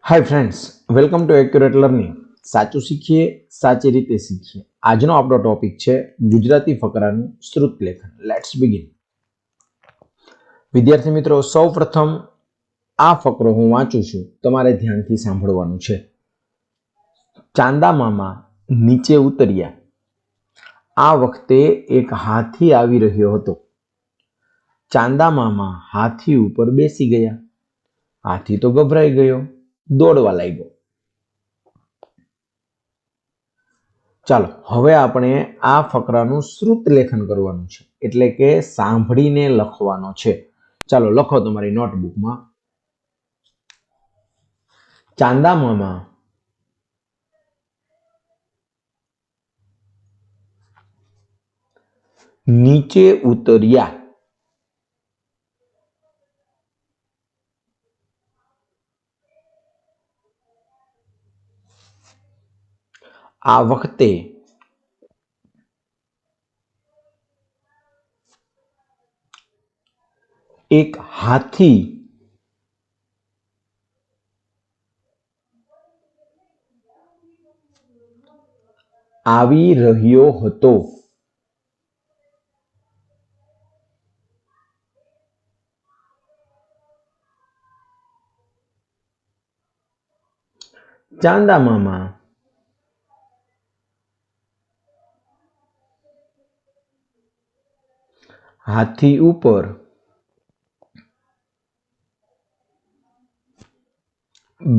Hi friends, welcome to accurate learning. સાચું શીખીએ, સાચી રીતે શીખીએ. આજનો આપણો ટોપિક છે ગુજરાતી ફકરાનું શ્રુત લેખન. Let's begin. વિદ્યાર્થી મિત્રો, સૌપ્રથમ આ ફકરો હું વાંચું છું, તમારે ધ્યાનથી સાંભળવાનું છે. ચાંદા મામા નીચે ઉતર્યા. આ વખતે એક હાથી આવી રહ્યો હતો. ચાંદા મામા હાથી ઉપર બેસી ગયા. હાથી તો ગભરાઈ ગયો, દોડવા લાગ્યો. ચાલો હવે આપણે આ ફકરાનું શ્રુત લેખન કરવાનું છે, એટલે કે સાંભળીને લખવાનો છે. ચાલો લખો તમારી નોટબુકમાં. ચાંદા મામા નીચે ઉતર્યા. આ વખતે એક હાથી આવી રહ્યો હતો. ચાંદા મામા હાથી ઉપર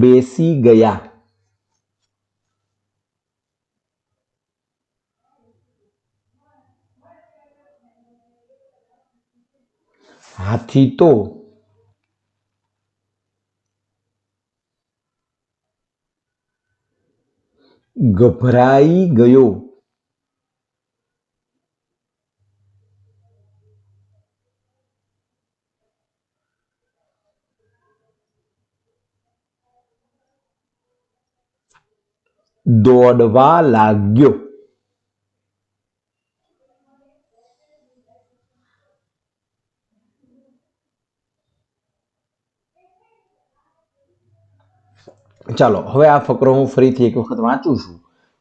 બેસી ગયા. હાથી તો ગભરાઈ ગયો. દોડવા લાગ્યો. ચાલો હવે આ ફકરો હું ફરીથી એક વખત વાંચું છું.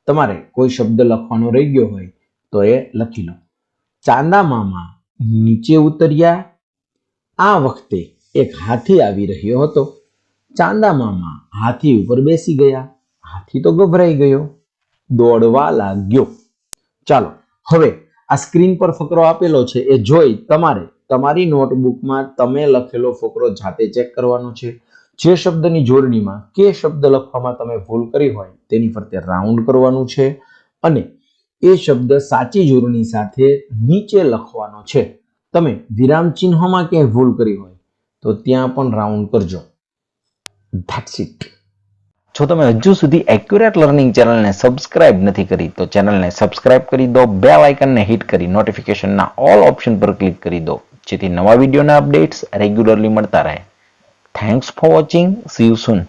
તમારે કોઈ શબ્દ લખવાનો રહી ગયો હોય તો એ લખી લો. ચાંદા મામા નીચે ઉતર્યા. આ વખતે એક હાથી આવી રહ્યો હતો. ચાંદા મામા હાથી ઉપર બેસી ગયા. હાથી તો ગભરાઈ ગયો, દોડવા લાગ્યો. ચાલો હવે આ સ્ક્રીન પર ફકરો આપેલો છે એ જોઈ તમારે તમારી નોટબુકમાં તમે લખેલો ફકરો જાતે ચેક કરવાનો છે. જે શબ્દની જોડણીમાં કે શબ્દ લખવામાં તમે ભૂલ કરી હોય તેની ફરતે રાઉન્ડ કરવાનું છે અને એ શબ્દ સાચી જોડણી સાથે નીચે લખવાનો છે. તમે વિરામ ચિહ્નમાં ક્યાંય ભૂલ કરી હોય તો ત્યાં પણ રાઉન્ડ કરજો. That's it. જો તમે હજુ સુધી એક્યુરેટ લર્નિંગ ચેનલને સબસ્ક્રાઇબ નથી કરી તો ચેનલને સબસ્ક્રાઇબ કરી દો, બેલ આઇકનને હિટ કરી નોટિફિકેશનના ઓલ ઓપ્શન પર ક્લિક કરી દો, જેથી નવા વિડીયોના અપડેટ્સ રેગ્યુલરલી મળતા રહે. Thanks for watching. C you soon.